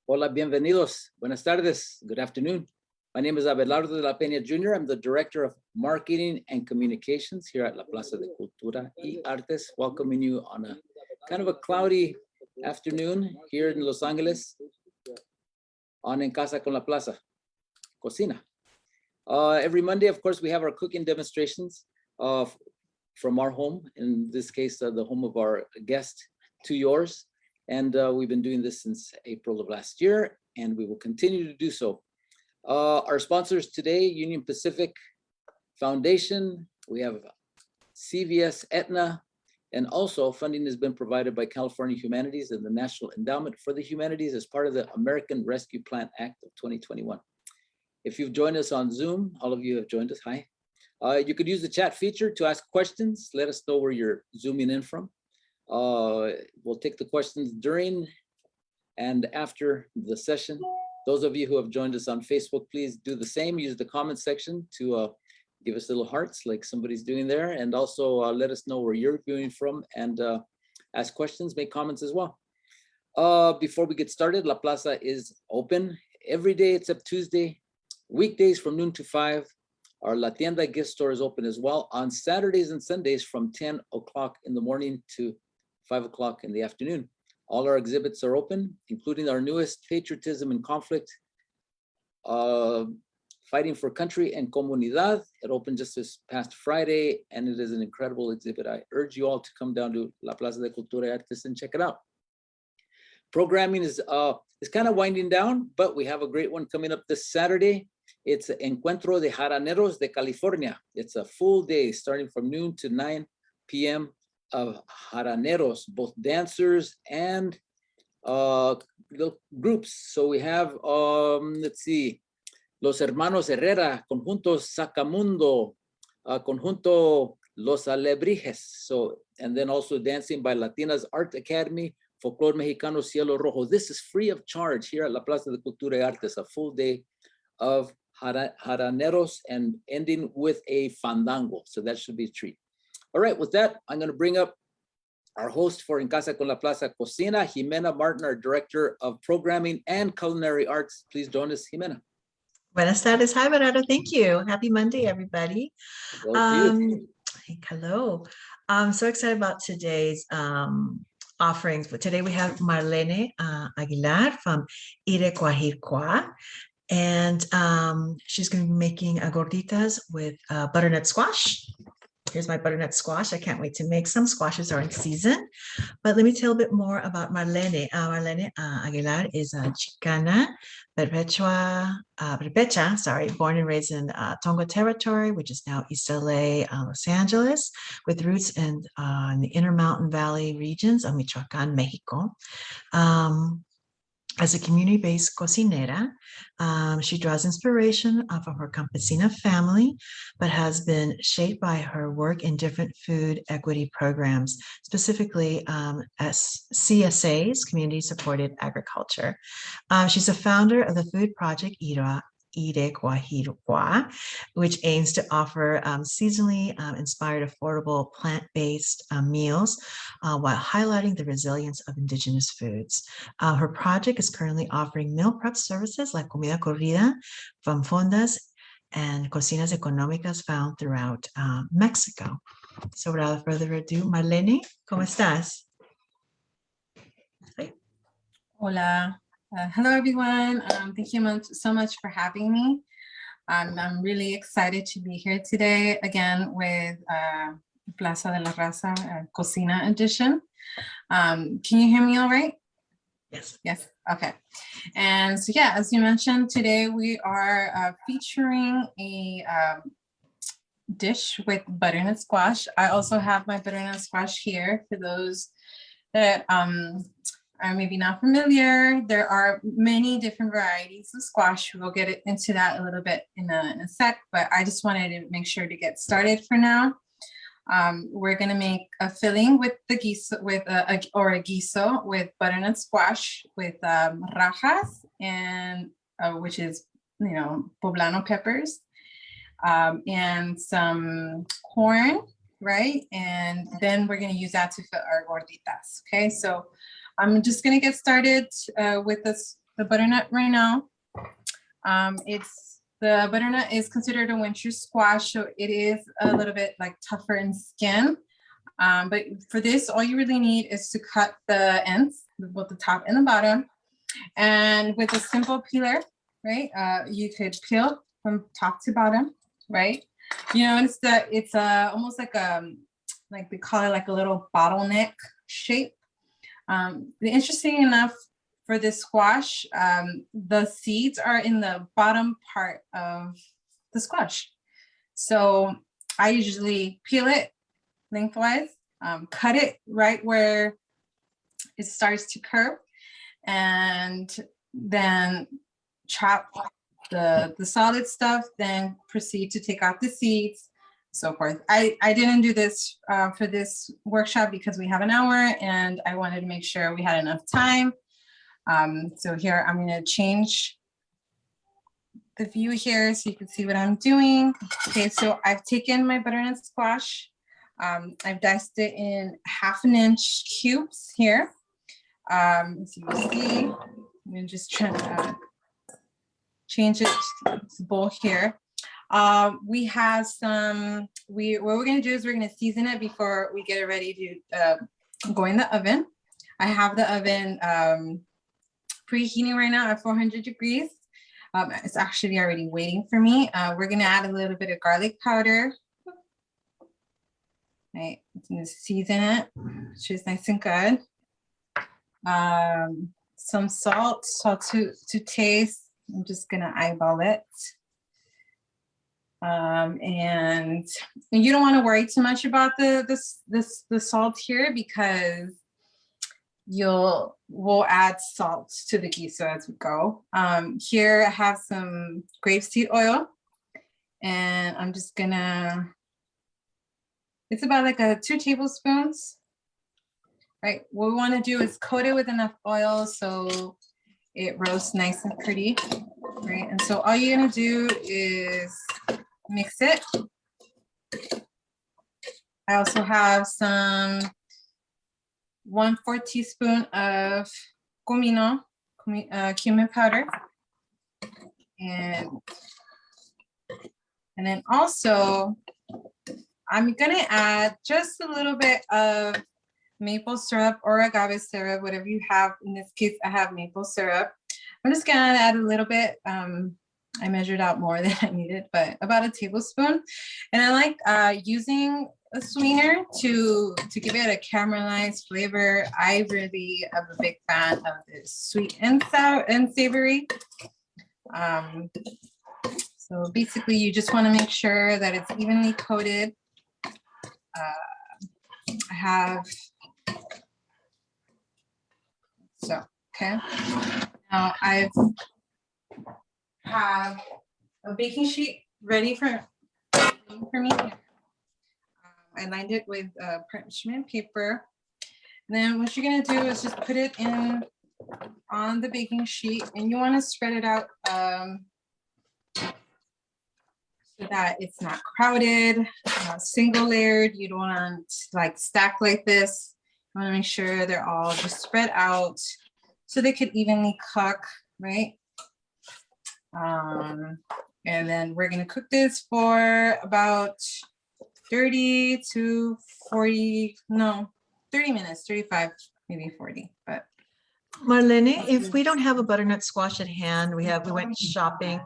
Hola, bienvenidos. Buenas tardes. Good afternoon. My name is Abelardo de la Peña Jr. I'm the Director of Marketing and Communications here at La Plaza de Cultura y Artes, welcoming you on a kind of a cloudy afternoon here in Los Angeles on En Casa con la Plaza, Cocina. Every Monday, of course, we have our cooking demonstrations from our home, in this case, the home of our guest, to yours. And we've been doing this since April of last year, and we will continue to do so. Our sponsors today, Union Pacific Foundation, we have CVS Aetna, and also funding has been provided by California Humanities and the National Endowment for the Humanities as part of the American Rescue Plan Act of 2021. If you've joined us on Zoom, all of you have joined us, hi. You could use the chat feature to ask questions. Let us know where you're zooming in from. We'll take the questions during and after the session. Those of you who have joined us on Facebook, please do the same. Use the comment section to give us little hearts like somebody's doing there. And also let us know where you're viewing from and ask questions, make comments as well. Before we get started, La Plaza is open every day except Tuesday, weekdays from noon to 5. Our La Tienda gift store is open as well on Saturdays and Sundays from 10 o'clock in the morning to 5 o'clock in the afternoon. All our exhibits are open, including our newest Patriotism and Conflict, Fighting for Country and Comunidad. It opened just this past Friday, and it is an incredible exhibit. I urge you all to come down to La Plaza de Cultura y Artes and check it out. Programming is kind of winding down, but we have a great one coming up this Saturday. It's Encuentro de Jaraneros de California. It's a full day starting from noon to 9 p.m. of jaraneros, both dancers and little groups. So we have, let's see, Los Hermanos Herrera, Conjunto Sacamundo, Conjunto Los Alebrijes. So, and then also dancing by Latinas Art Academy, Folklore Mexicano Cielo Rojo. This is free of charge here at La Plaza de Cultura y Artes, a full day of jaraneros and ending with a fandango. So that should be a treat. All right, with that, I'm going to bring up our host for En Casa con la Plaza Cocina, Ximena Martin, our Director of Programming and Culinary Arts. Please join us, Ximena. Buenas tardes. Hi, Bernardo. Thank you. Happy Monday, everybody. Hello. I'm so excited about today's offerings. But today we have Marlene Aguilar from IREKUARHIKUA. And she's going to be making gorditas with butternut squash. Here's my butternut squash. I can't wait to make some. Squashes are in season. But let me tell a bit more about Marlene. Marlene Aguilar is a Xicana-P'urhepecha, born and raised in Tongva territory, which is now East LA, Los Angeles, with roots in the Intermountain Valley regions of Michoacán, Mexico. As a community-based cocinera, she draws inspiration from her campesina family, but has been shaped by her work in different food equity programs, specifically as CSAs, Community-Supported Agriculture. She's a founder of the food project IREKUARHIKUA, which aims to offer seasonally inspired, affordable, plant-based meals while highlighting the resilience of indigenous foods. Her project is currently offering meal prep services like comida corrida from fondas and cocinas económicas found throughout Mexico. So without further ado, Marlene, ¿cómo estás? Hola. Hello, everyone. Thank you so much for having me. I'm really excited to be here today again with Plaza de la Raza Cocina edition. Can you hear me all right? Yes. Yes. Okay. And so, yeah, as you mentioned, today we are featuring a dish with butternut squash. I also have my butternut squash here for those that are maybe not familiar. There are many different varieties of squash. We'll get into that a little bit in a sec, but I just wanted to make sure to get started for now. We're gonna make a filling with the guiso, a guiso with butternut squash with rajas and which is, you know, poblano peppers, and some corn, right? And then we're gonna use that to fill our gorditas. Okay, so I'm just gonna get started with this the butternut right now. The butternut is considered a winter squash, so it is a little bit like tougher in skin. But for this, all you really need is to cut the ends, both the top and the bottom. And with a simple peeler, right, you could peel from top to bottom, right? You notice that it's almost like they call it like a little bottleneck shape. Interesting enough, for this squash, the seeds are in the bottom part of the squash. So I usually peel it lengthwise, cut it right where it starts to curve, and then chop the solid stuff, then proceed to take out the seeds, so forth. I didn't do this for this workshop because we have an hour and I wanted to make sure we had enough time. So here I'm going to change the view here so you can see what I'm doing. Okay, so I've taken my butternut squash. I've diced it in 1/2 inch cubes here. As you can see, I'm going to just try to change it to the bowl here. We have some, what we're going to do is we're going to season it before we get it ready to go in the oven. I have the oven preheating right now at 400 degrees. It's actually already waiting for me. We're going to add a little bit of garlic powder. Right, I'm going to season it, which is nice and good. Some salt to taste. I'm just gonna eyeball it. And you don't want to worry too much about the salt here, because we'll add salt to the guiso as we go. Here I have some grapeseed oil, and I'm just gonna, it's about like 2 tablespoons. Right, what we want to do is coat it with enough oil so it roasts nice and pretty, right? And so all you're gonna do is mix it. I also have some 1/4 teaspoon of cumin powder, and then also I'm gonna add just a little bit of maple syrup or agave syrup, whatever you have. In this case, I have maple syrup. I'm just gonna add a little bit. I measured out more than I needed, but about 1 tablespoon. And I like using a sweetener to give it a caramelized flavor. I really am a big fan of this sweet and sour and savory. So basically, you just want to make sure that it's evenly coated. I have, so, okay. Now I have a baking sheet ready for me. I lined it with parchment paper. And then what you're gonna do is just put it in on the baking sheet, and you want to spread it out so that it's not crowded, single layered. You don't want to like stack like this. You want to make sure they're all just spread out so they could evenly cook, right? And then we're going to cook this for about 30 to 40, no, 30 minutes, 35, maybe 40, but. Marlene, if we don't have a butternut squash at hand, we went shopping.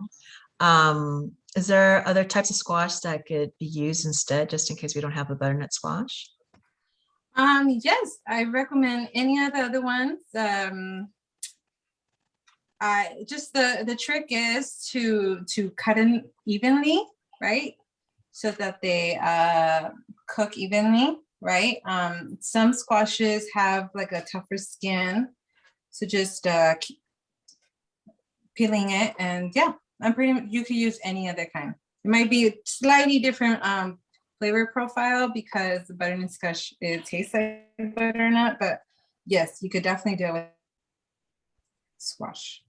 Is there other types of squash that could be used instead, just in case we don't have a butternut squash? Yes, I recommend any of the other ones. Just the trick is to cut them evenly, right? So that they cook evenly, right? Some squashes have like a tougher skin, so just keep peeling it, and yeah, you could use any other kind. It might be slightly different flavor profile because the butternut squash, it tastes like butternut, but yes, you could definitely do it with squash.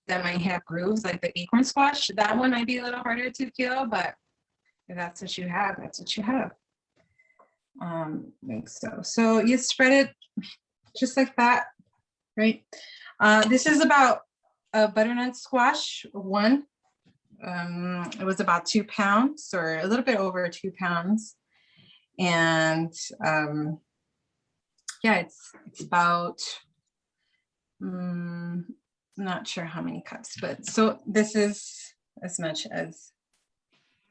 That might have grooves like the acorn squash. That one might be a little harder to peel, but if that's what you have, that's what you have. Like so. So you spread it just like that. right? This is about a butternut squash, one. It was about 2 pounds or a little bit over 2 pounds. And yeah, it's about, not sure how many cups, but so this is as much as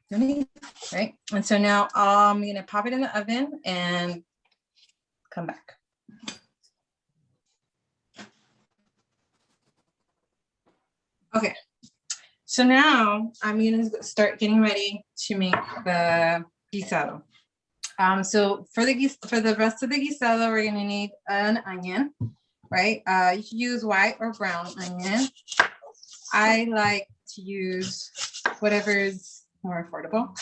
you need, right? And so now I'm gonna pop it in the oven and come back. Okay, so now I'm gonna start getting ready to make the guisado. So for the rest of the guisado, we're gonna need an onion, right? You can use white or brown onion. I like to use whatever is more affordable.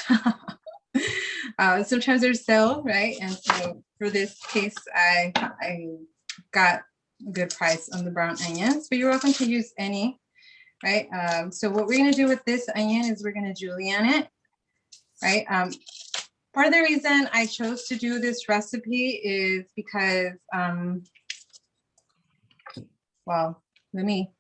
Sometimes they're sale, right? And so for this case, I got a good price on the brown onions, but you're welcome to use any, right? So what we're gonna do with this onion is we're gonna julienne it, right? Part of the reason I chose to do this recipe is because, well, let me,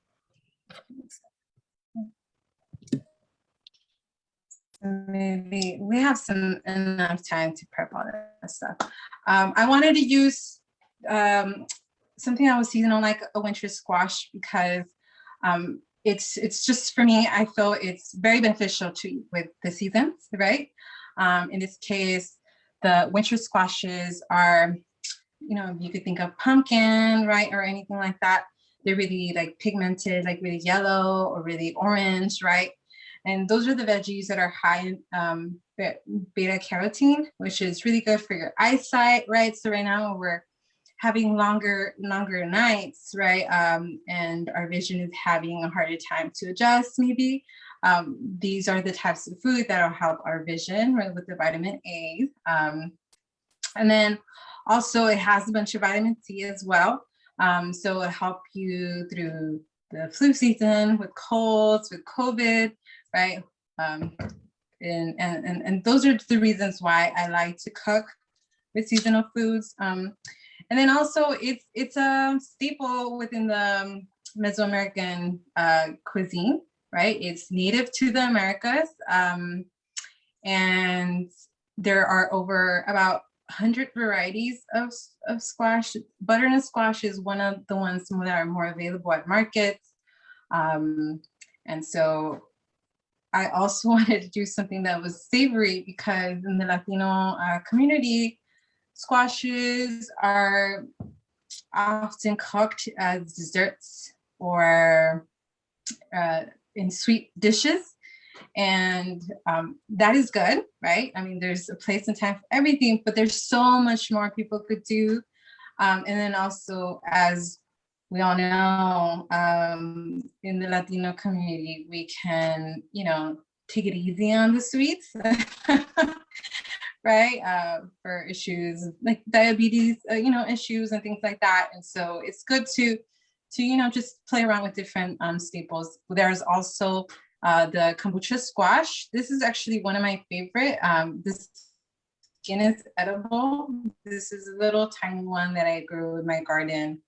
maybe we have enough time to prep all that stuff. I wanted to use something that was seasonal, like a winter squash, because it's just, for me, I feel it's very beneficial to eat with the seasons, right? In this case, the winter squashes are, you know, you could think of pumpkin, right? Or anything like that. They're really like pigmented, like really yellow or really orange, right? And those are the veggies that are high in beta carotene, which is really good for your eyesight, right? So right now we're having longer nights, right? And our vision is having a harder time to adjust, maybe. These are the types of food that will help our vision, right, with the vitamin A. And then also it has a bunch of vitamin C as well. So it'll help you through the flu season, with colds, with COVID, right? And those are the reasons why I like to cook with seasonal foods. And then also it's a staple within the Mesoamerican cuisine, right? It's native to the Americas. And there are over about 100 varieties of squash. Butternut squash is one of the ones that are more available at markets. And so I also wanted to do something that was savory, because in the Latino community, squashes are often cooked as desserts or in sweet dishes. And that is good, right? I mean, there's a place and time for everything, but there's so much more people could do. And then also, as we all know, in the Latino community, we can, you know, take it easy on the sweets, right? For issues like diabetes, you know, issues and things like that. And so it's good to you know, just play around with different staples. There's also the kombucha squash. This is actually one of my favorite. This skin is edible. This is a little tiny one that I grew in my garden.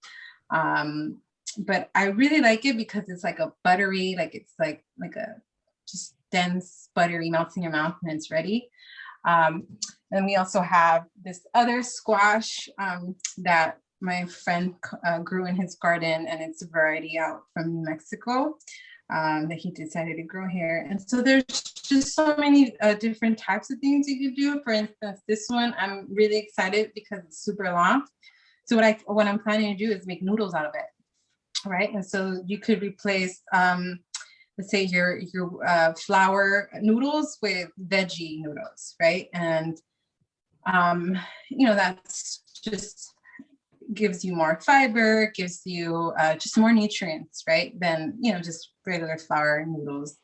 But I really like it because it's like a buttery, like it's like a just dense, buttery, melts in your mouth and it's ready. And we also have this other squash that my friend grew in his garden, and it's a variety out from New Mexico that he decided to grow here. And so there's just so many different types of things you could do. For instance, this one, I'm really excited because it's super long. So what I'm planning to do is make noodles out of it, right? And so you could replace, let's say your flour noodles with veggie noodles, right? And you know, that's just gives you more fiber, gives you just more nutrients, right? Than, you know, just regular flour noodles.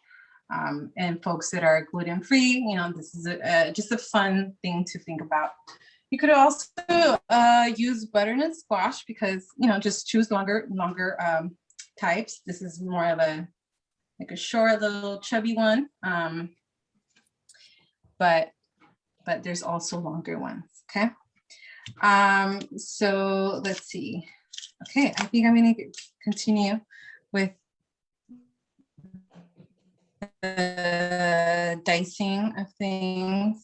And folks that are gluten-free, you know, this is just a fun thing to think about. You could also use butternut squash because, you know, just choose longer types. This is more of a like a short little chubby one, but there's also longer ones. Okay. So let's see. Okay, I think I'm going to continue with the dicing of things.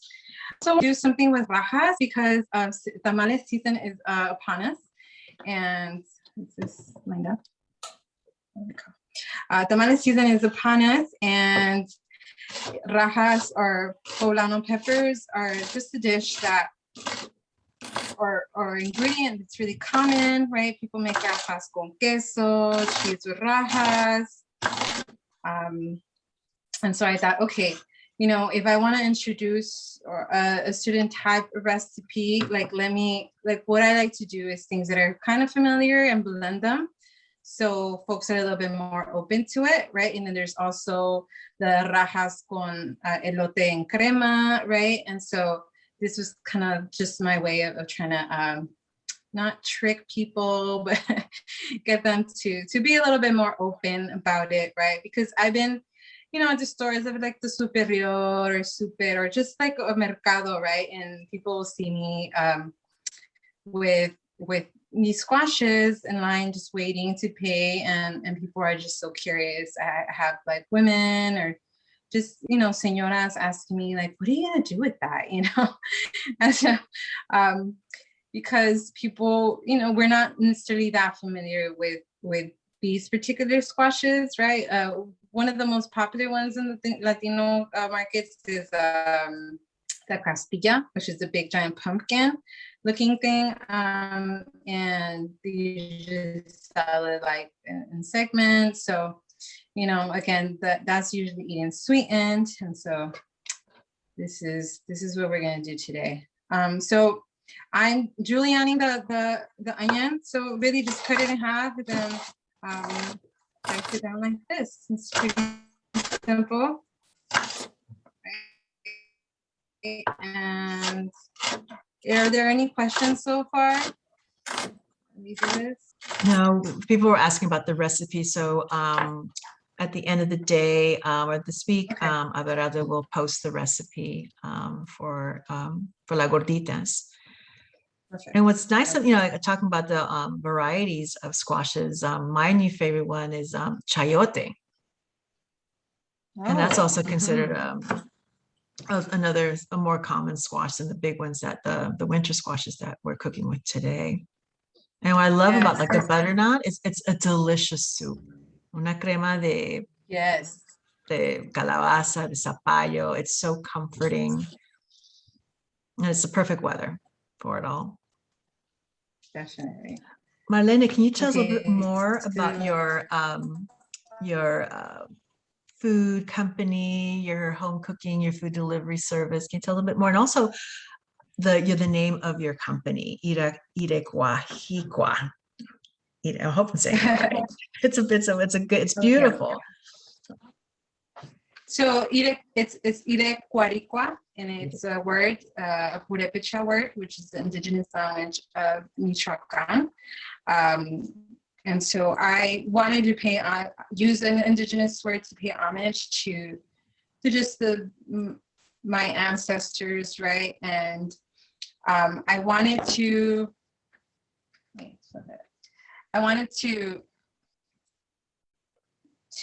So we'll do something with rajas because tamales season is upon us. And this is lined up. There we go. Tamales season is upon us, and rajas or poblano peppers are just a dish that or ingredient that's really common, right? People make rajas con queso, cheese with rajas. And so I thought, okay, you know, if I want to introduce or a student type of recipe, like what I like to do is things that are kind of familiar and blend them. So folks are a little bit more open to it, right? And then there's also the rajas con elote en crema, right? And so this was kind of just my way of trying to not trick people, but get them to be a little bit more open about it, right? Because I've been, you know, at the stores of like the Superior or Super or just like a mercado, right? And people will see me with these squashes in line, just waiting to pay, and people are just so curious. I have like women or just, you know, señoras asking me like, what are you gonna do with that, you know? And so, because people, you know, we're not necessarily that familiar with these particular squashes, right? One of the most popular ones in the Latino markets is the castilla, which is a big giant pumpkin looking thing, and they just sell it like in segments. So, you know, again, that's usually eaten sweetened, and so this is what we're gonna do today. So I'm julienning the onion, so really just cut it in half and then dice it down like this. It's pretty simple. And are there any questions so far? No, people were asking about the recipe. So at the end of the day or this week, Okay. Abelardo will post the recipe for la gorditas. Perfect. And what's nice, you know, like, talking about the varieties of squashes, my new favorite one is chayote. And that's also considered a more common squash than the big ones that the winter squashes that we're cooking with today. And what I love about like the butternut is it's a delicious soup. Una crema de calabaza, de zapallo. It's so comforting. And it's the perfect weather for it all. Definitely. Marlene, can you tell us a little bit more about your food company, your home cooking, your food delivery service? Can you tell a little bit more? And also the name of your company, IREKUARHIKUA. I hope I'm saying it right. It's beautiful. So it's IREKUARHIKUA, and it's a word, a Purepecha word, which is the indigenous language of Michoacán. And so I wanted to use an indigenous word to pay homage to just my ancestors, right? And I wanted to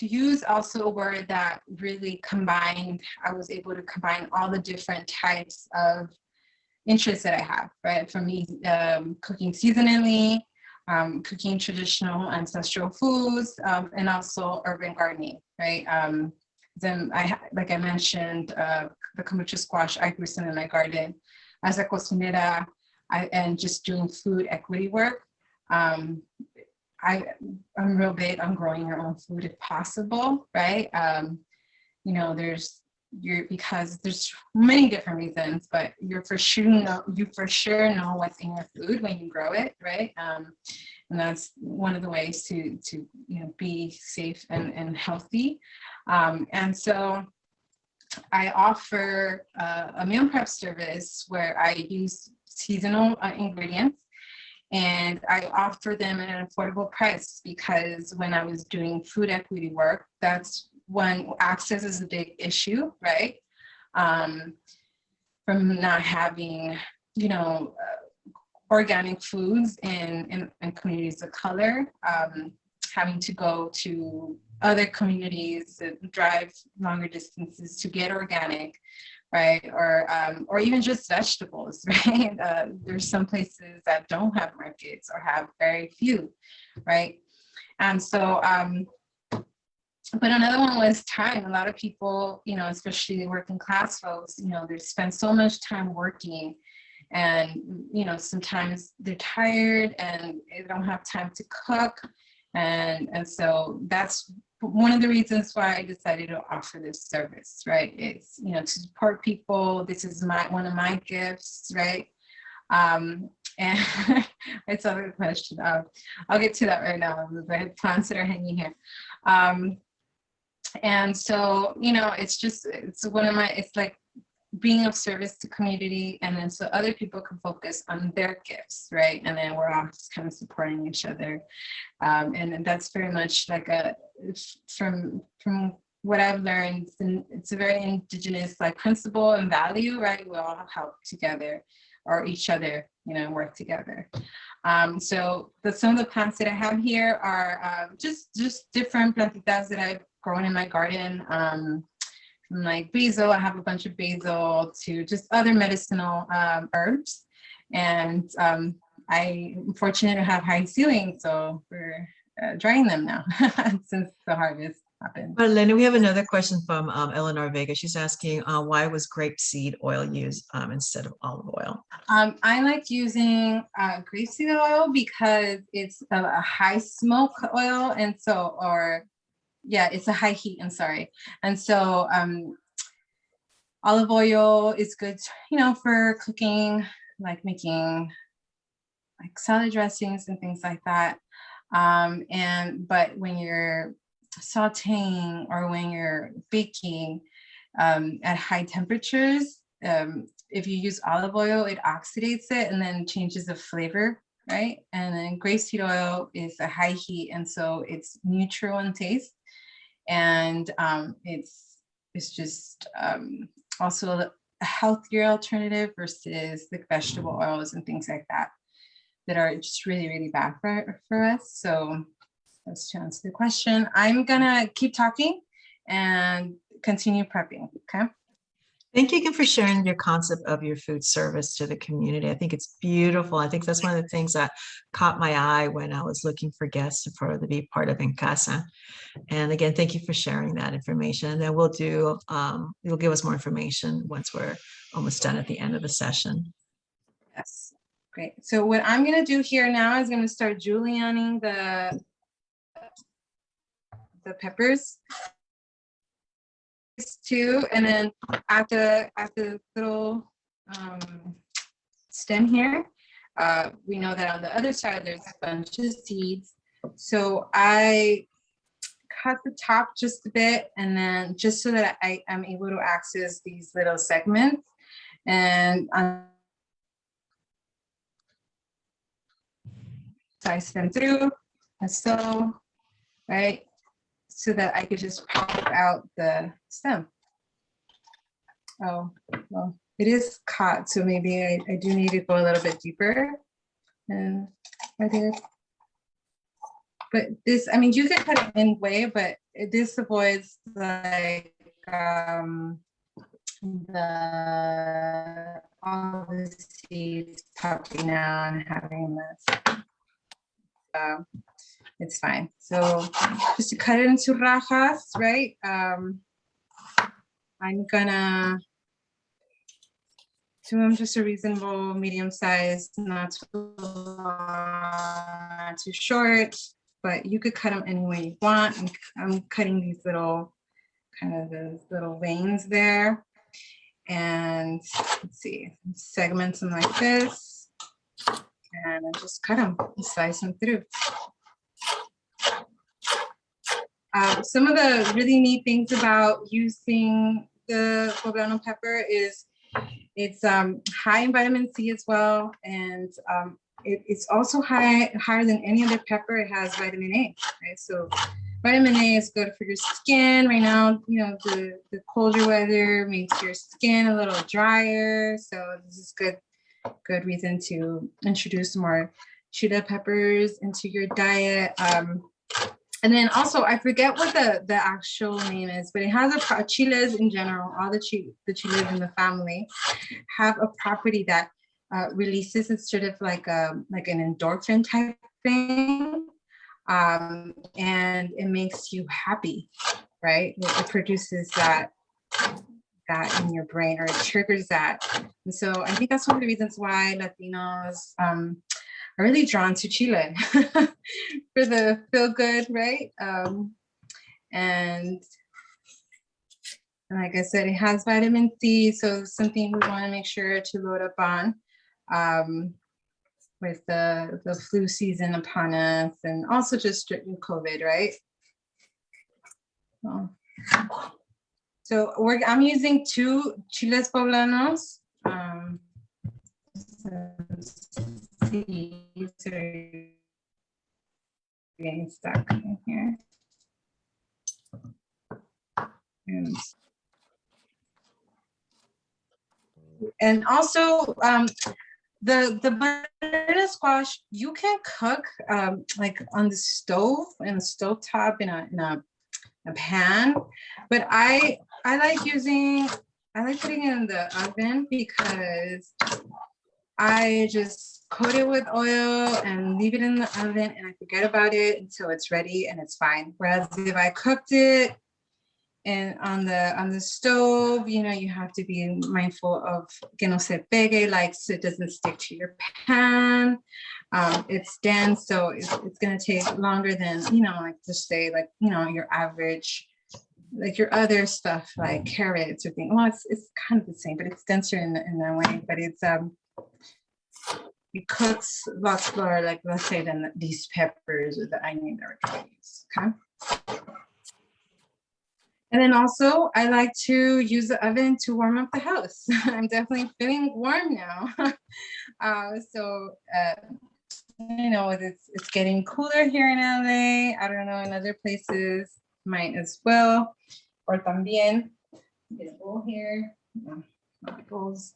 use also a word that really I was able to combine all the different types of interests that I have, right? From me cooking seasonally, cooking traditional ancestral foods, and also urban gardening, right? Then like I mentioned, the kombucha squash, I grew some in my garden as a cocinera, and just doing food equity work. I'm real big on growing your own food if possible, right? You know, because there's many different reasons, but you for sure know what's in your food when you grow it, right? And that's one of the ways to you know, be safe and healthy. And so I offer a meal prep service where I use seasonal ingredients, and I offer them at an affordable price, because when I was doing food equity work, that's when access is a big issue, right? From not having, you know, organic foods in communities of color, having to go to other communities that drive longer distances to get organic, right? Or even just vegetables, right? There's some places that don't have markets or have very few, right? And so, but another one was time. A lot of people, you know, especially working class folks, you know, they spend so much time working, and, you know, sometimes they're tired and they don't have time to cook. And so that's one of the reasons why I decided to offer this service, right? It's, you know, to support people. This is one of my gifts, right? And it's a good question. I'll get to that right now. I have plants that are hanging here. And so, you know, it's like being of service to community, and then so other people can focus on their gifts, right? And then we're all just kind of supporting each other. And that's very much like from what I've learned, it's a very indigenous like principle and value, right? We all help together, or each other, you know, work together. So some of the plants that I have here are just different plantitas that I've grown in my garden. From like basil, I have a bunch of basil, to just other medicinal herbs. And I'm fortunate to have high ceilings, so we're drying them now since the harvest happened. Marlene, we have another question from Eleanor Vega. She's asking why was grapeseed oil used instead of olive oil? I like using grapeseed oil because it's a high smoke oil, and so, yeah, it's a high heat, I'm sorry. And so olive oil is good, you know, for cooking, like making like salad dressings and things like that. But when you're sauteing or when you're baking at high temperatures, if you use olive oil, it oxidates it and then changes the flavor, right? And then grapeseed oil is a high heat, and so it's neutral in taste. And it's just also a healthier alternative versus like vegetable oils and things like that are just really, really bad for us. So that's to answer the question. I'm gonna keep talking and continue prepping, okay? Thank you again for sharing your concept of your food service to the community. I think it's beautiful. I think that's one of the things that caught my eye when I was looking for guests to be part of En Casa. And again, thank you for sharing that information. And then you'll give us more information once we're almost done at the end of the session. Yes, great. So what I'm gonna do here now is gonna start julienning the peppers too, and then at the little stem here, we know that on the other side there's a bunch of seeds. So I cut the top just a bit, and then just so that I am able to access these little segments, and slice them through, and so, right, so that I could just pop out the stem. Oh, well, it is caught, so maybe I do need to go a little bit deeper. And I did. But this, I mean, you could cut it in way, but this avoids like all the seeds popping out and having this. It's fine. So just to cut it into rajas, right? I'm gonna do them just a reasonable medium size, not too long, not too short, but you could cut them any way you want. I'm cutting these little, those little veins there. And let's see, segment them like this. And I just cut them, slice them through. Some of the really neat things about using the poblano pepper is it's high in vitamin C as well, and it's also higher than any other pepper. It has vitamin A, right? So vitamin A is good for your skin. Right now, you know, the colder weather makes your skin a little drier, so this is good good reason to introduce more chile peppers into your diet. And then also, I forget what the actual name is, but it has chiles in general, all the chiles in the family have a property that releases, it's sort of like an endorphin type thing. And it makes you happy, right? It produces that in your brain, or it triggers that. And so I think that's one of the reasons why Latinos are really drawn to Chile for the feel good, right? And like I said, it has vitamin C, so something we want to make sure to load up on with the flu season upon us, and also just COVID, right? So I'm using 2 chiles poblanos. Seeds are getting stuck in here. And also the butternut squash, you can cook like on the stove, in a stove top, in a pan, but I like putting it in the oven, because I just coat it with oil and leave it in the oven, and I forget about it until it's ready, and it's fine. Whereas if I cooked it and on the stove, you know, you have to be mindful of que no se pegue, like, so it doesn't stick to your pan. It's dense, so it's gonna take longer than, you know, like, just say, like, you know, your average, like your other stuff, like carrots or things. Well, it's kind of the same, but it's denser in that way. But it's it cooks lots slower, like, let's say, than these peppers or the onion that we're trying to use. Okay. And then also, I like to use the oven to warm up the house. I'm definitely feeling warm now. You know, it's getting cooler here in LA. I don't know, in other places might as well. Or también, get a bowl here. No, not bowls.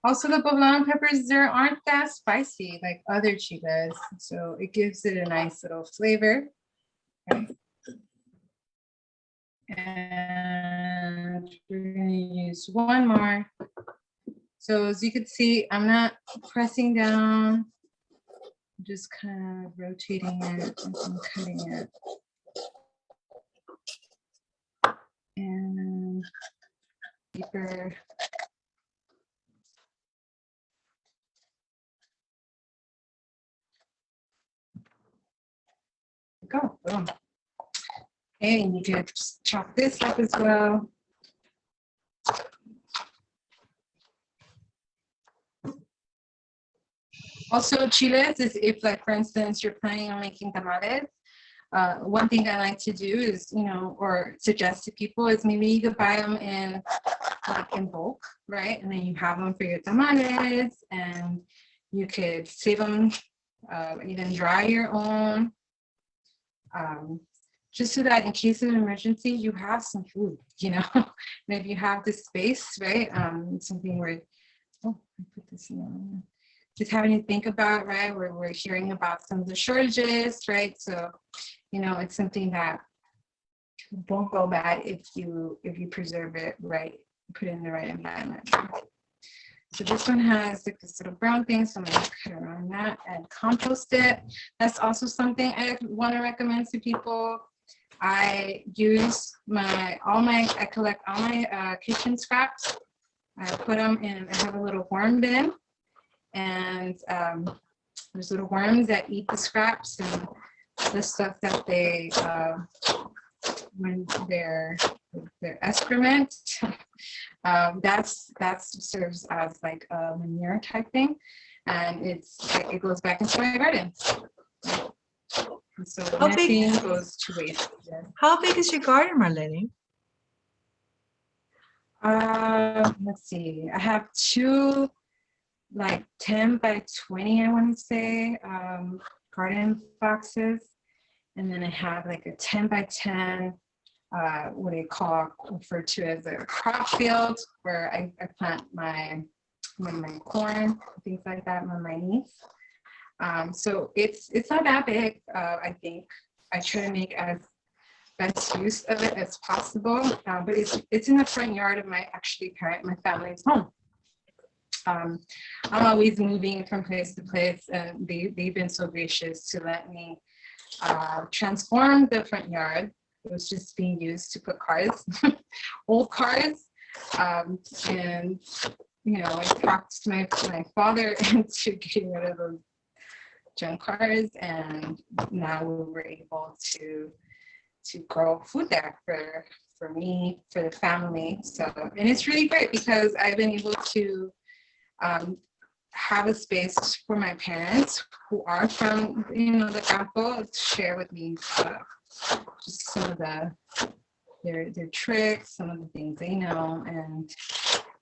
Also, the poblano peppers, they aren't that spicy like other chiles, so it gives it a nice little flavor. Okay. And we're gonna use one more. So as you can see, I'm not pressing down, I'm just kind of rotating it and cutting it. And deeper. Go. Boom. Okay, and you can just chop this up as well. Also, chiles is if, like, for instance, you're planning on making tamales. One thing I like to do is, you know, or suggest to people is maybe you could buy them in bulk, right? And then you have them for your tamales, and you could save them, even dry your own. Just so that in case of an emergency, you have some food, you know, and if you have the space, right? Something where, oh, I put this in, just having to think about, right? We're hearing about some of the shortages, right? So, you know, it's something that won't go bad if you preserve it right, put it in the right environment. So this one has like this little brown thing, so I'm gonna cut around that and compost it. That's also something I want to recommend to people. I use I collect all my kitchen scraps. I put them in, I have a little worm bin, and there's little worms that eat the scraps and the stuff that they, when they're excrement, that serves as like a manure type thing, and it goes back into my garden. So nothing goes to waste. How big is your garden, Marlene? Let's see. I have 2 like 10 by 20, I want to say, garden boxes, and then I have like a 10 by 10 what I refer to as a crop field, where I plant my corn, things like that, my maíz. So it's not that big. I think I try to make as best use of it as possible, but it's in the front yard of my family's home. I'm always moving from place to place, and they've been so gracious to let me transform the front yard. It was just being used to put cars, old cars, and I talked to my father into getting rid of those junk cars, and now we were able to grow food there for me, for the family. So, and it's really great because I've been able to have a space for my parents who are from the campo to share with me just some of their tricks, some of the things they know, and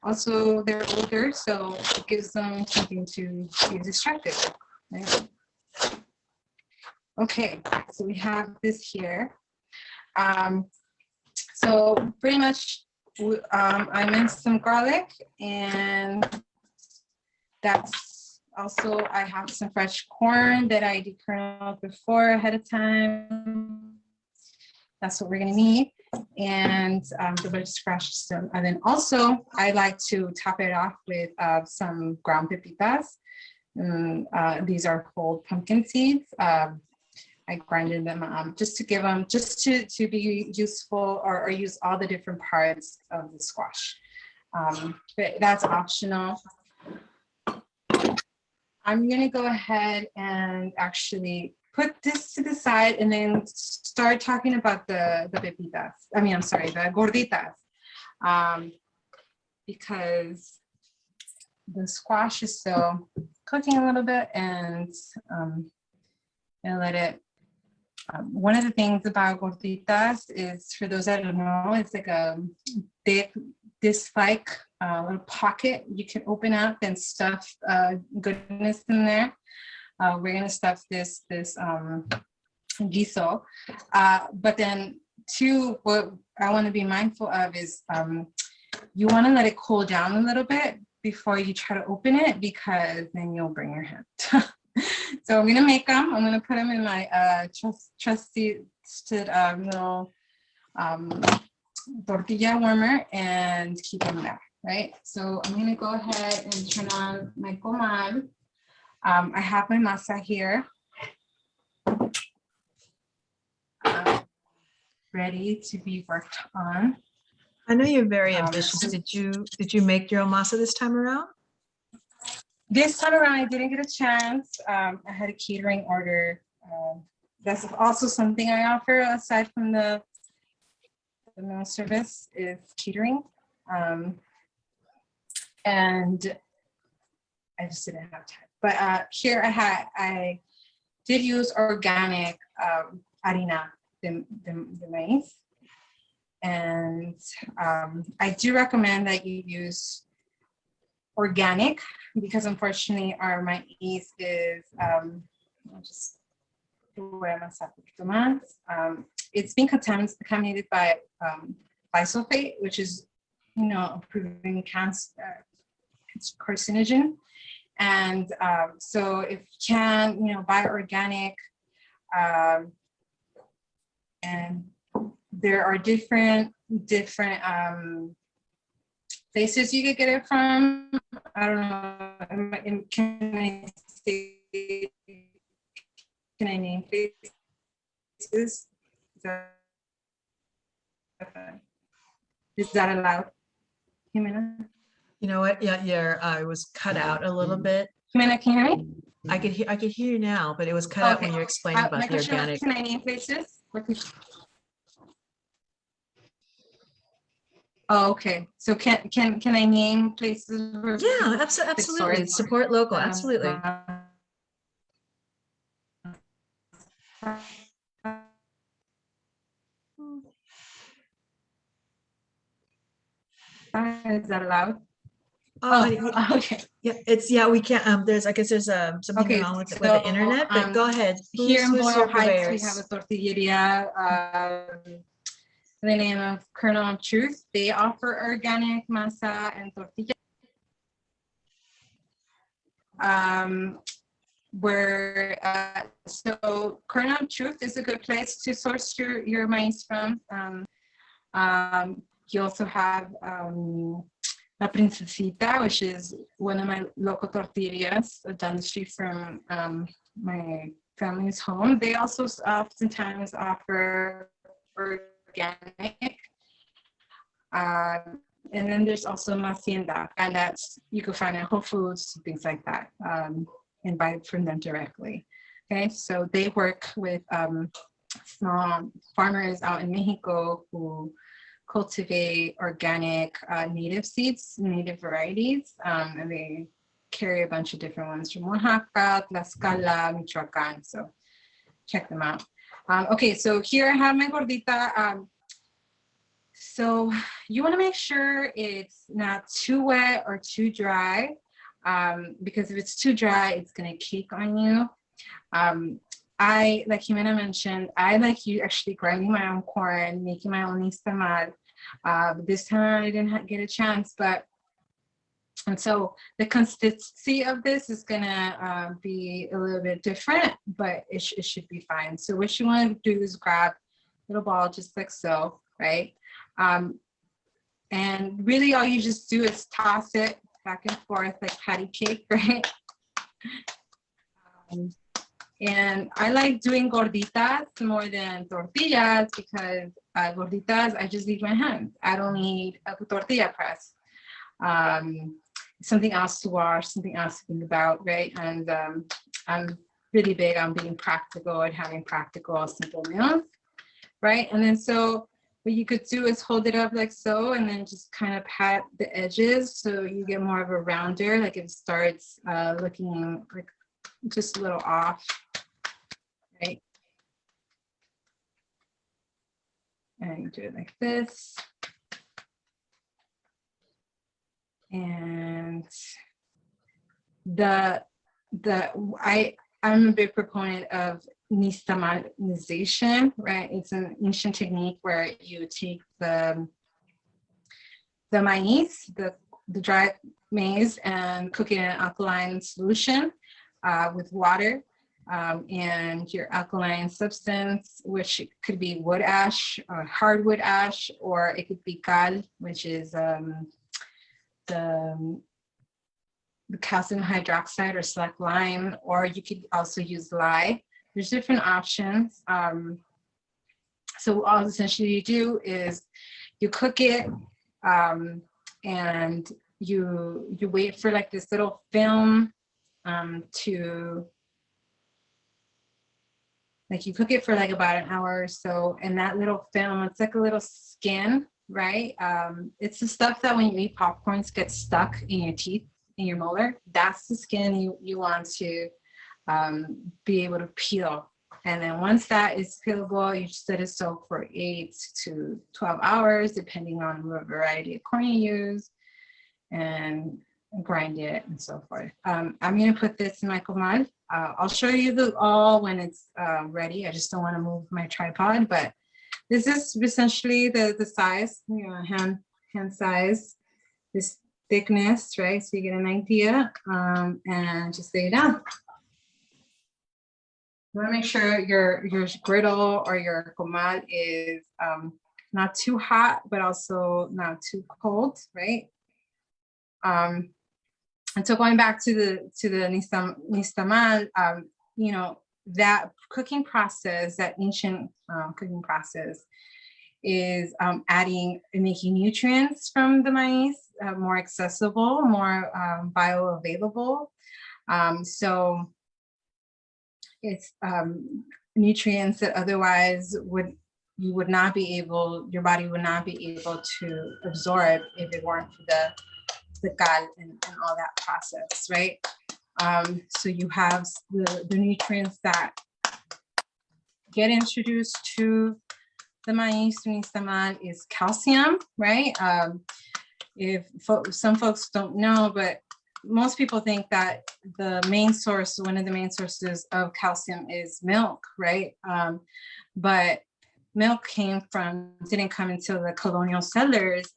also they're older, so it gives them something to be distracted with, right? Okay, so we have this here. So pretty much I minced some garlic, and that's also, I have some fresh corn that I dekerneled before ahead of time. That's what we're gonna need. And the butter scratch system. And then also I like to top it off with some ground pepitas. These are whole pumpkin seeds. I grinded them just to give them, just to be useful, or use all the different parts of the squash. But that's optional. I'm gonna go ahead and actually put this to the side and then start talking about the pepitas. I'm sorry, the gorditas. Because the squash is still cooking a little bit, and I'll let it. One of the things about gorditas is, for those that don't know, it's like a this little pocket you can open up and stuff goodness in there. We're gonna stuff this guiso, but then two, what I want to be mindful of is you want to let it cool down a little bit before you try to open it, because then you'll burn your hand. So I'm gonna make them. I'm gonna put them in my trusted little tortilla warmer and keep them there, right? So I'm gonna go ahead and turn on my comal. I have my masa here, ready to be worked on. I know you're very ambitious. Did you make your own masa this time around? This time around, I didn't get a chance. I had a catering order. That's also something I offer aside from the meal service, is catering. And I just didn't have time. But here I did use organic harina de maíz. And I do recommend that you use organic, because unfortunately our maíz is it's being contaminated by bisulfate, which is a proven carcinogen. And so if you can buy organic, and there are different places you could get it from. I don't know. Can I name places? Is that allowed, Jimena? You know what? Yeah, it was cut out a little bit. Jimena, can you hear me? I could hear you now, but it was cut out when you were explaining about the organic. Can I name places? Oh, okay. So can I name places? Yeah, absolutely. Support local. Absolutely. Is that allowed? Oh, okay. Yeah, we can't. I guess there's something wrong with the internet. But go ahead. Here in Buenos Heights, we have a tortilleria. the name of Kernel of Truth. They offer organic masa and tortilla. So Kernel of Truth is a good place to source your maize from. You also have La Princesita, which is one of my local tortillerías down the street from my family's home. They also oftentimes offer organic. And then there's also Hacienda, and that's, you can find at Whole Foods, things like that, and buy from them directly. Okay, so they work with small farmers out in Mexico who cultivate organic native seeds, native varieties, and they carry a bunch of different ones from Oaxaca, Tlaxcala, Michoacán, so check them out. Okay, so here I have my gordita. So you want to make sure it's not too wet or too dry, because if it's too dry, it's going to cake on you. Like Ximena mentioned, I like you actually grinding my own corn, making my own nixtamal. This time I didn't get a chance, and so the consistency of this is gonna be a little bit different, but it should be fine. So what you want to do is grab a little ball just like so, right? And really all you just do is toss it back and forth like patty cake, right? And I like doing gorditas more than tortillas because gorditas, I just leave my hands. I don't need a tortilla press. Something else to wash, something else to think about, right? And I'm really big on being practical and having practical, simple meals, right? And then so what you could do is hold it up like so, and then just kind of pat the edges so you get more of a rounder, like it starts looking like just a little off, right? And you do it like this. And I'm a big proponent of nixtamalization, right? It's an ancient technique where you take the maize, the dry maize, and cook it in an alkaline solution with water and your alkaline substance, which could be wood ash or hardwood ash, or it could be cal, which is the calcium hydroxide or select lime, or you could also use lye. There's different options. So all essentially you do is you cook it and you wait for like this little film to, like you cook it for like about an hour or so, and that little film, it's like a little skin, right? It's the stuff that when you eat popcorns gets stuck in your teeth, in your molar. That's the skin you want to be able to peel. And then once that is peelable, you just let it soak for 8 to 12 hours, depending on what variety of corn you use, and grind it and so forth. I'm going to put this in my comal. I'll show you all when it's ready. I just don't want to move my tripod, but this is essentially the size, you know, hand size, this thickness, right? So you get an idea, and just lay it down. You want to make sure your griddle or your comal is not too hot, but also not too cold, right? And so going back to the nixtamal, you know, that cooking process, that ancient cooking process, is adding and making nutrients from the maize more accessible, more bioavailable. So it's nutrients that otherwise your body would not be able to absorb if it weren't for the cal and all that process, right? So you have the nutrients that get introduced to the maize nixtamal is calcium, right? If some folks don't know, but most people think that the main source, one of the main sources of calcium is milk, right? But milk didn't come until the colonial settlers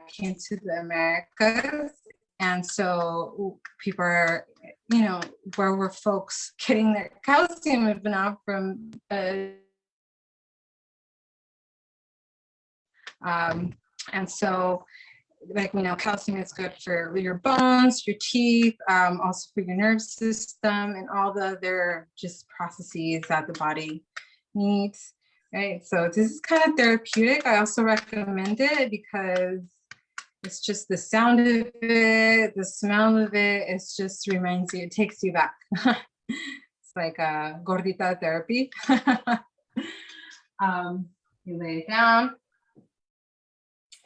came to the Americas. And so people are, where were folks getting their calcium if not from and so, like, calcium is good for your bones, your teeth, also for your nerve system and all the other just processes that the body needs, right? So this is kind of therapeutic. I also recommend it because it's just the sound of it, the smell of it, it just reminds you, it takes you back. It's like a gordita therapy. You lay it down.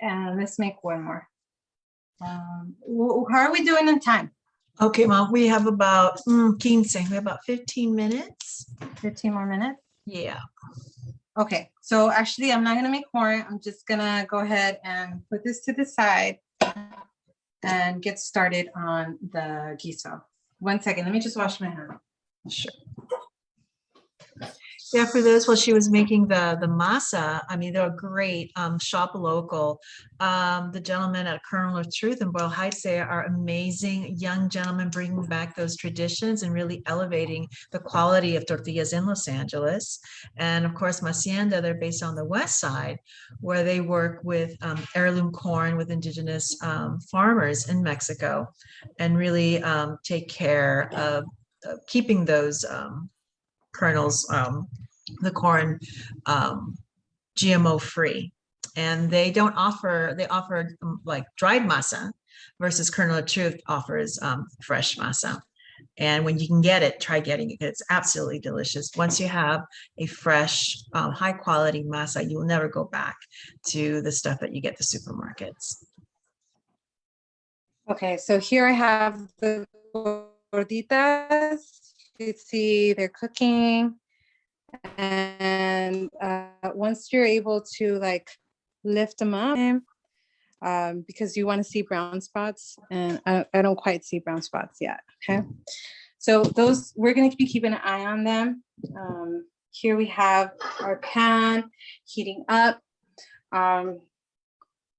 And let's make one more. How are we doing in time? Okay, Mom, we have about 15. We have about 15 minutes. 15 more minutes? Yeah. Okay, so actually I'm not gonna make more. I'm just gonna go ahead and put this to the side and get started on the guiso. 1 second, let me just wash my hands. Sure. Yeah, for those, while she was making the masa, I mean, they're great. Shop local. The gentlemen at Kernel of Truth in Boyle Heights, they are amazing young gentlemen bringing back those traditions and really elevating the quality of tortillas in Los Angeles. And of course, Macienda, they're based on the west side, where they work with heirloom corn with indigenous farmers in Mexico and really take care of keeping those kernels, the corn, GMO free. And they offer like dried masa versus Kernel of Truth offers fresh masa. And when you can get it, try getting it. It's absolutely delicious. Once you have a fresh, high quality masa, you will never go back to the stuff that you get at the supermarkets. Okay, so here I have the gorditas. You see they're cooking. And once you're able to like lift them up, because you want to see brown spots, and I don't quite see brown spots yet. Okay, so those, we're going to be keeping an eye on them. Here we have our pan heating up. Gonna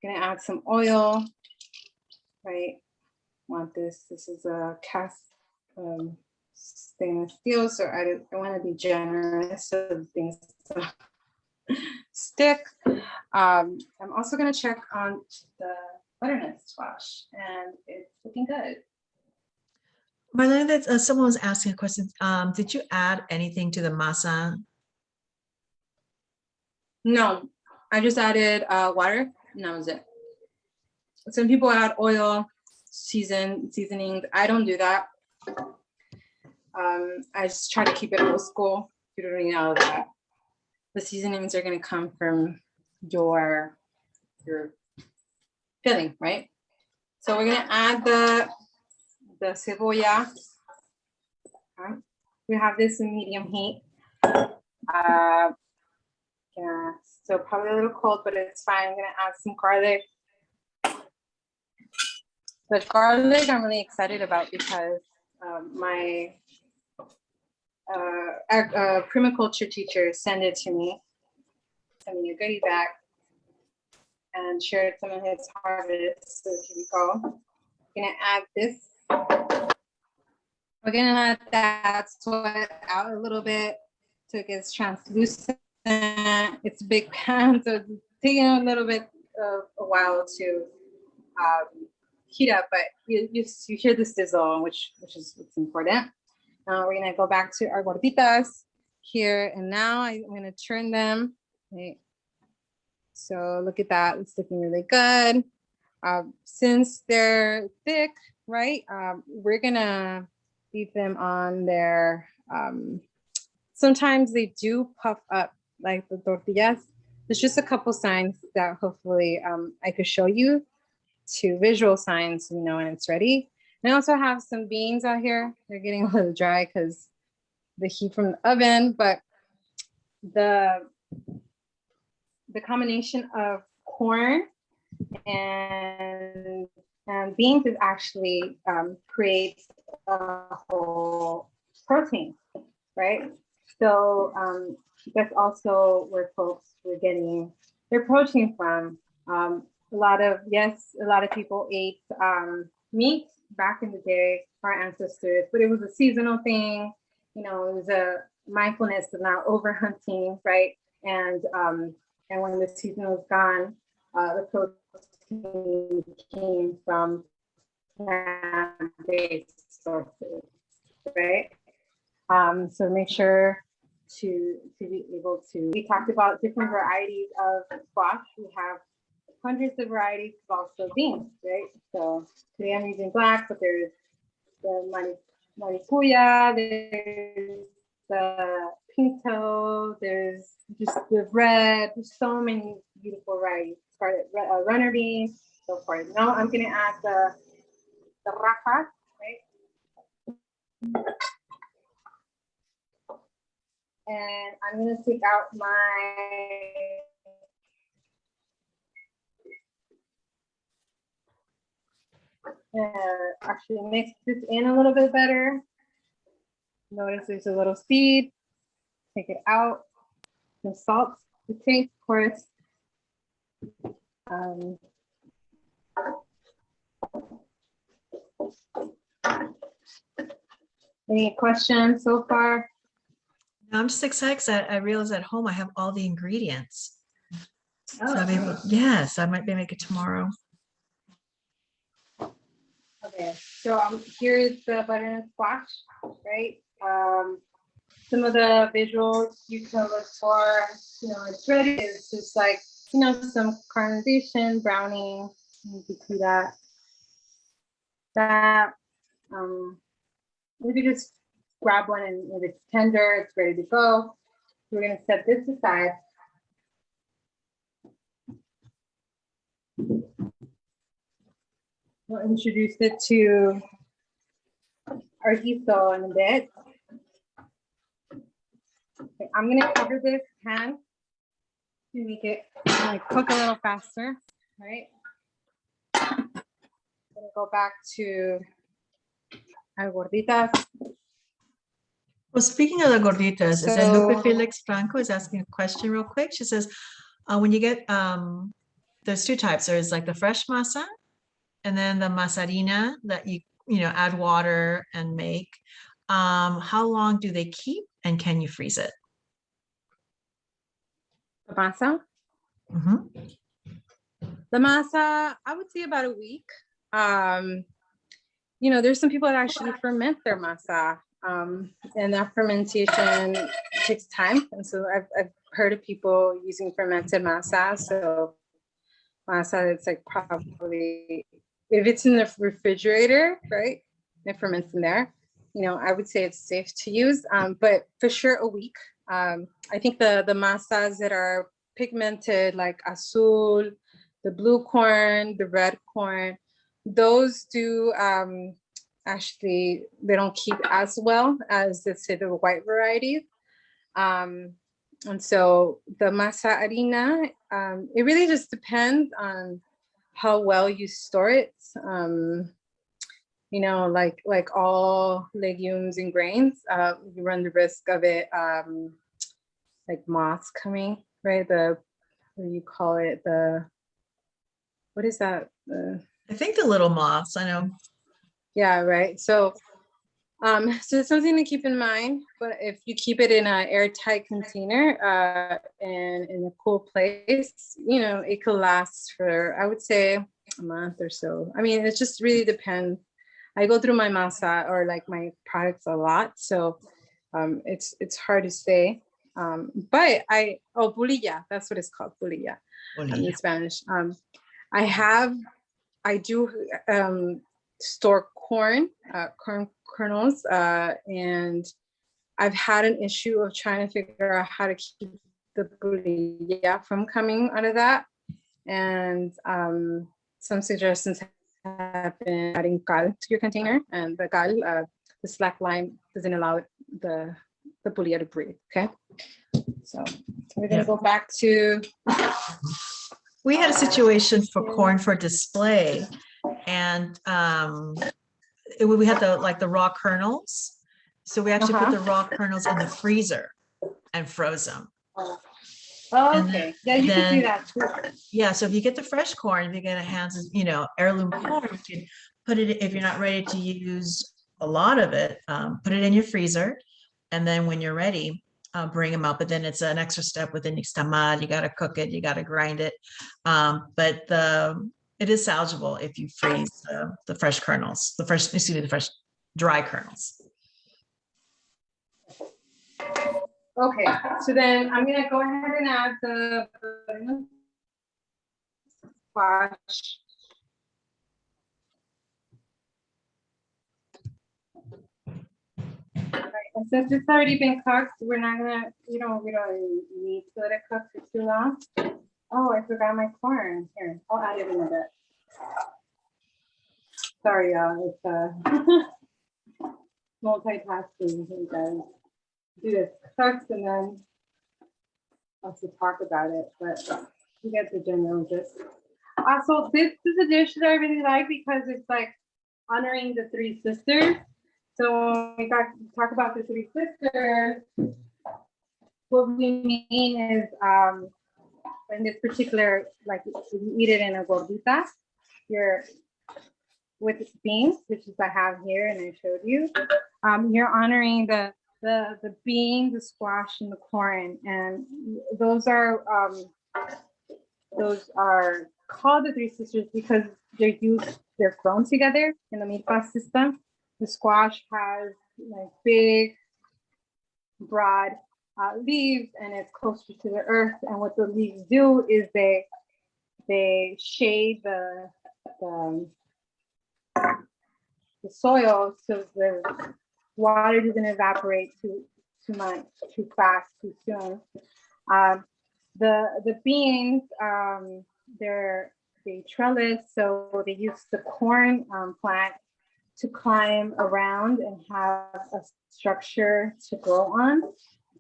add some oil, right? Want this is a cast stainless steel, so I want to be generous so the things stick. I'm also going to check on the butternut squash, and it's looking good. Marlene, someone was asking a question. Did you add anything to the masa? No, I just added water, and that was it. Some people add oil, seasonings. I don't do that. I just try to keep it old school. You don't need all of that. The seasonings are going to come from your filling, right? So we're going to add the cebolla. Okay. We have this in medium heat. Yeah, so probably a little cold, but it's fine. I'm going to add some garlic. The garlic I'm really excited about because my permaculture teacher sent it to me, sent me a goodie bag, and shared some of his harvest. So here we go. I'm gonna add this. We're gonna let that sweat out a little bit so it gets translucent. It's a big pan, so it's taking a little bit of a while to heat up, but you hear the sizzle, which is what's important. We're gonna go back to our gorditas here and now. I'm gonna turn them. Right. So look at that, it's looking really good. Since they're thick, right, we're gonna leave them on there. Sometimes they do puff up like the tortillas. There's just a couple signs that hopefully I could show you, to visual signs, when it's ready. And I also have some beans out here. They're getting a little dry because the heat from the oven, but the combination of corn and beans is actually creates a whole protein, right? So that's also where folks were getting their protein from. A lot of people ate meat back in the day, our ancestors, but it was a seasonal thing. You know, it was a mindfulness of not overhunting, right? And when the season was gone, the protein came from plant-based sources, right? So make sure to be able to. We talked about different varieties of squash. We have hundreds of varieties of also beans, right? So today I'm using black, but there's the maricuya, there's the pinto, there's just the red. There's so many beautiful varieties. Runner beans, so forth. Now I'm gonna add the rajas, right? And I'm gonna take out my actually mix this in a little bit better. Notice there's a little seed. Take it out. The salt, the taste, of course. Any questions so far? I'm just excited because I realize at home I have all the ingredients. Oh. So I'll be able, yes, I might be make it tomorrow. Okay, so here's the butternut squash, right? Some of the visuals you can look for, you know, it's ready. It's just like, you know, some caramelization, browning. You can see that. We could just grab one, and if it's tender, it's ready to go. We're gonna set this aside. We'll introduce it to our guisado in a bit. Okay, I'm gonna cover this pan to make it like cook a little faster, right? I'm gonna go back to our gorditas. Well, speaking of the gorditas, is it So- Lupe Felix Franco is asking a question real quick. She says, when you get, there's two types. There's like the fresh masa and then the masarina that you add water and make. How long do they keep and can you freeze it? The masa. Mhm. The masa, I would say about a week. You know, there's some people that actually ferment their masa, and that fermentation takes time. And so I've heard of people using fermented masa. So masa, it's like probably, if it's in the refrigerator, right, it ferments in there. You know, I would say it's safe to use, but for sure a week. I think the masas that are pigmented, like azul, the blue corn, the red corn, those do actually, they don't keep as well as, let's say, the white varieties. And so the masa harina, it really just depends on how well you store it. You know, like all legumes and grains, you run the risk of it, like moths coming, right? What do you call it? What is that? I think the little moths, I know. Yeah, right. So it's something to keep in mind, but if you keep it in an airtight container and in a cool place, you know, it could last for, I would say, a month or so. I mean, it just really depends. I go through my masa or like my products a lot, so it's hard to say. But bulilla, that's what it's called, bulilla, in Spanish. I do store corn kernels, and I've had an issue of trying to figure out how to keep the bulilla from coming out of that. And some suggestions have been adding cal to your container, and the cal, the slack line doesn't allow the bulilla to breathe. Okay, so we're gonna go back to. We had a situation for corn for display, and we had the raw kernels. So we actually put the raw kernels in the freezer and froze them. Oh, And okay. Yeah, you can do then- that too. Yeah, so if you get the fresh corn, if you get a hands, heirloom corn, you can put it, if you're not ready to use a lot of it, put it in your freezer. And then when you're ready, bring them out. But then it's an extra step with the nixtamal. You got to cook it, you got to grind it. But it is salvageable if you freeze the fresh kernels, the fresh dry kernels. Okay, so then I'm gonna go ahead and add the squash. Alright, and since it's already been cooked, we're not gonna, we don't need to let it cook for too long. Oh, I forgot my corn. Here, I'll add it in a bit. Sorry, y'all, it's multitasking, you guys. Do this cooks and then also talk about it, but you get the general gist. Also, this is a dish that I really like because it's like honoring the three sisters. So when we talk about the three sisters, what we mean is in this particular, like you eat it in a gordita, you're with beans, which is I have here and I showed you. You're honoring the bean, the squash, and the corn, and those are called the three sisters because they're grown together in the milpa system. The squash has like big, broad leaves, and it's closer to the earth. And what the leaves do is they shade the soil so the water doesn't evaporate too much, too fast, too soon. The beans, they trellis, so they use the corn plant to climb around and have a structure to grow on.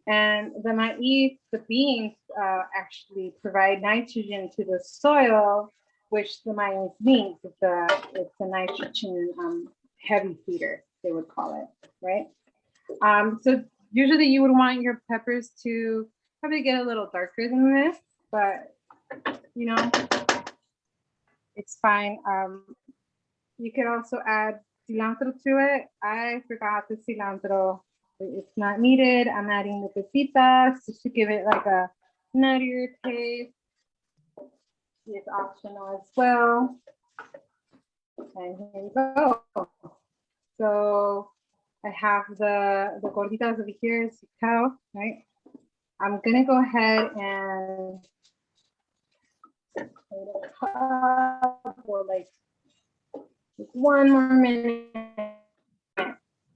And the maize, the beans, actually provide nitrogen to the soil, which the maize needs. It's a nitrogen heavy feeder, they would call it, right? So usually you would want your peppers to probably get a little darker than this, but it's fine. You could also add cilantro to it. I forgot the cilantro. It's not needed. I'm adding the pepitas just to give it like a nuttier taste. It's optional as well. And here we go. So I have the gorditas over here, cow, right? I'm gonna go ahead and for like one more minute,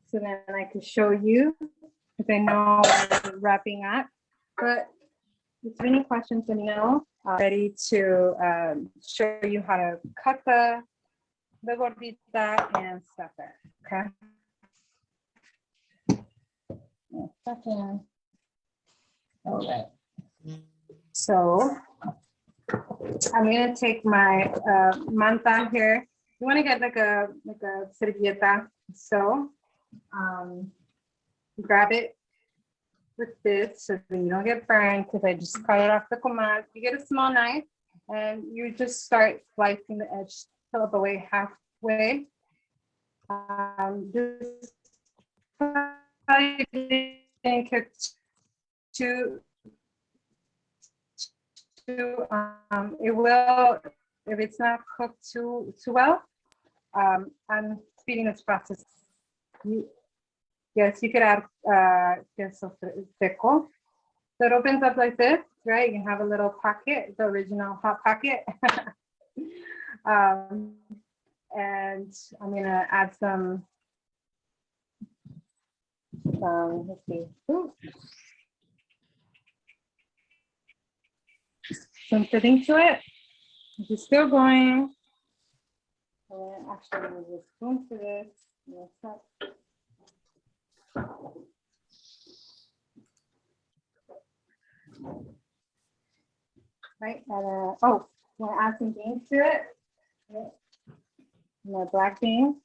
so then I can show you, because I know we're wrapping up. But if there's any questions, let me know. I'm ready to show you how to cut the gordita and stuff it. Okay. Second. All right. So I'm gonna take my manta here. You want to get like a servilleta. So grab it with this so that you don't get burned, because I just cut it off the comal. You get a small knife and you just start slicing the edge till the way halfway. This probably didn't cook too it will, if it's not cooked too well. I'm speeding this process. Yes, you could add queso seco. So it opens up like this, right? You have a little pocket, the original hot pocket. And I'm gonna add some, let's see. Ooh. Some filling to it. It's still going. Actually, I'm gonna use a spoon for this. Right, oh, I'm gonna add some beans to it. Right. My black beans.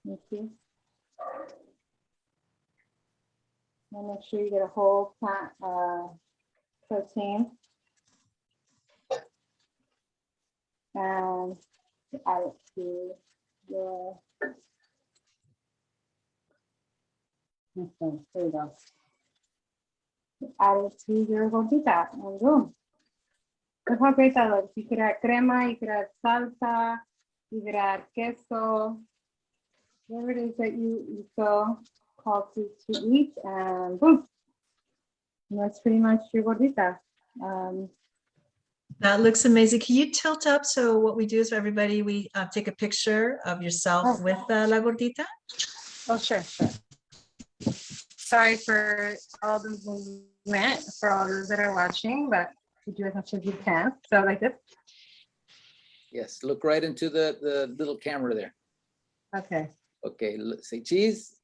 Let's see. And make sure you get a whole plant protein. And add it to your, okay, there you go. Add it to your gordita and boom. Look how great that looks. You could add crema, you could add salsa, you could add queso, whatever it is that you feel called to eat, and boom. And that's pretty much your gordita. That looks amazing. Can you tilt up? So what we do is for everybody, we take a picture of yourself with la gordita. Oh, sure. Sorry for all the movement for all those that are watching, but you do as much as you can. So like this. Yes, look right into the little camera there. Okay. Okay, say cheese.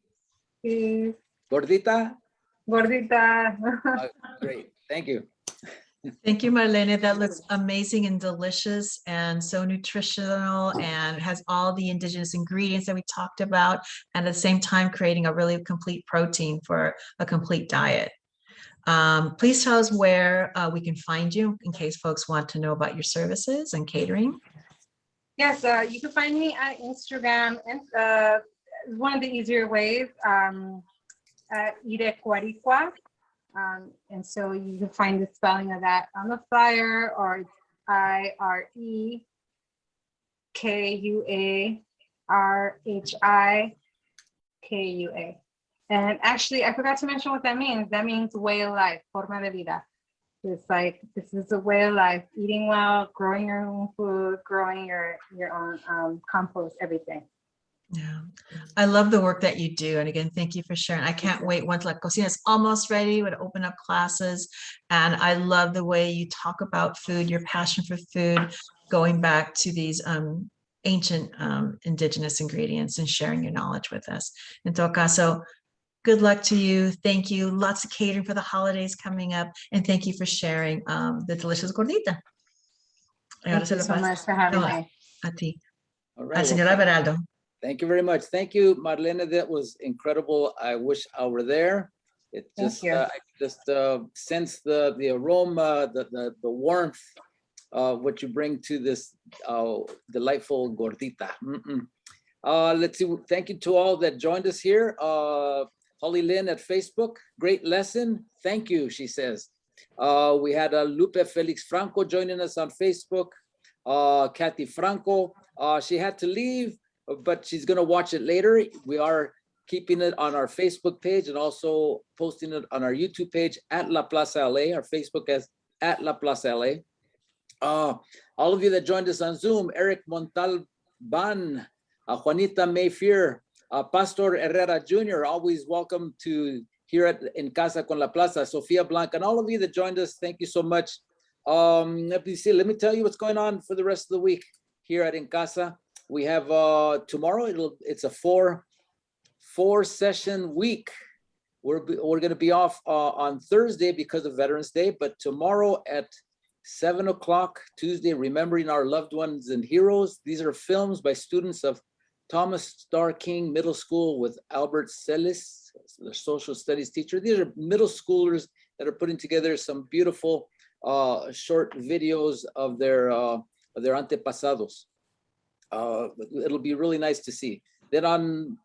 Cheese. Gordita. Gordita. Great, thank you. Thank you, Marlene. That looks amazing and delicious and so nutritional and has all the indigenous ingredients that we talked about, and at the same time creating a really complete protein for a complete diet. Please tell us where we can find you in case folks want to know about your services and catering. Yes, you can find me at Instagram, and one of the easier ways, IREKUARHIKUA. And so you can find the spelling of that on the flyer, or it's IREKUARHIKUA. And actually, I forgot to mention what that means. That means way of life, forma de vida. It's like, this is a way of life, eating well, growing your own food, growing your own compost, everything. Yeah, I love the work that you do. And again, thank you for sharing. I can't wait once La Cocina is almost ready, we'll open up classes. And I love the way you talk about food, your passion for food, going back to these ancient indigenous ingredients and sharing your knowledge with us. In todo caso, good luck to you. Thank you. Lots of catering for the holidays coming up. And thank you for sharing the delicious gordita. Thank you so much for having me. A ti. All right. Al señor Everaldo. Thank you very much. Thank you, Marlene. That was incredible. I wish I were there. It just, I just sense the aroma, the warmth of what you bring to this delightful gordita. Let's see. Thank you to all that joined us here. Holly Lynn at Facebook, great lesson. Thank you, she says. We had Lupe Felix Franco joining us on Facebook. Kathy Franco, she had to leave, but she's going to watch it later. We are keeping it on our Facebook page and also posting it on our YouTube page at La Plaza LA. Our Facebook is at La Plaza LA. All of you that joined us on Zoom, Eric Montalban, Juanita Mayfier, Pastor Herrera Jr., always welcome to here at In Casa con La Plaza, Sofia Blanca, and all of you that joined us, thank you so much. Let me tell you what's going on for the rest of the week here at In Casa. We have tomorrow, it's a four session week. We're going to be off on Thursday because of Veterans Day, but tomorrow at 7 o'clock, Tuesday, Remembering Our Loved Ones and Heroes. These are films by students of Thomas Starr King Middle School with Albert Celis, the social studies teacher. These are middle schoolers that are putting together some beautiful short videos of their antepasados. It'll be really nice to see. Then on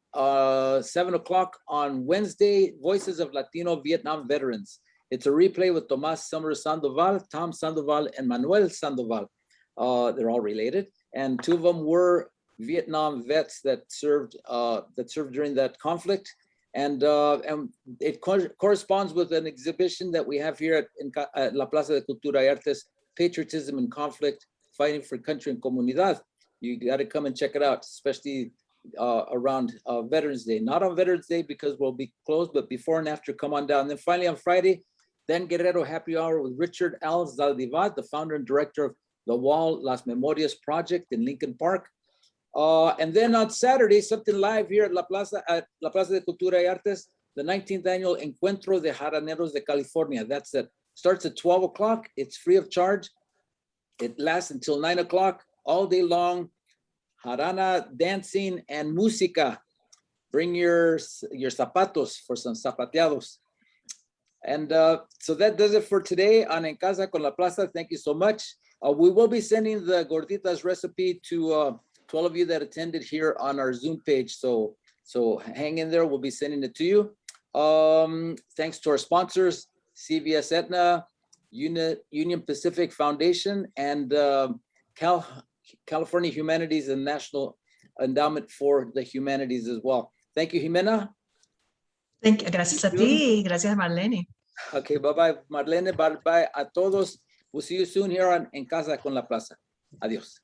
7 o'clock on Wednesday, Voices of Latino Vietnam Veterans. It's a replay with Tomas Summers Sandoval, Tom Sandoval, and Manuel Sandoval. They're all related, and two of them were Vietnam vets that served during that conflict, and it corresponds with an exhibition that we have here at La Plaza de Cultura y Artes, Patriotism in Conflict, Fighting for Country and Comunidad. You got to come and check it out, especially around Veterans Day. Not on Veterans Day because we'll be closed, but before and after, come on down. And then finally on Friday, then Guerrero Happy Hour with Richard Al Zaldivar, the founder and director of the Wall Las Memorias Project in Lincoln Park. And then on Saturday, something live here at La Plaza de Cultura y Artes, the 19th annual Encuentro de Jaraneros de California. That's it. Starts at 12 o'clock. It's free of charge. It lasts until 9 o'clock, all day long. Jarana, dancing, and música. Bring your zapatos for some zapateados. And so that does it for today on En Casa con la Plaza. Thank you so much. We will be sending the Gorditas recipe to all of you that attended here on our Zoom page. So hang in there. We'll be sending it to you. Thanks to our sponsors, CVS Aetna, Union Pacific Foundation, and California Humanities and National Endowment for the Humanities as well. Thank you, Jimena. Gracias a ti, gracias Marlene. Okay, bye-bye, Marlene, bye-bye a todos. We'll see you soon here on En Casa con la Plaza. Adiós.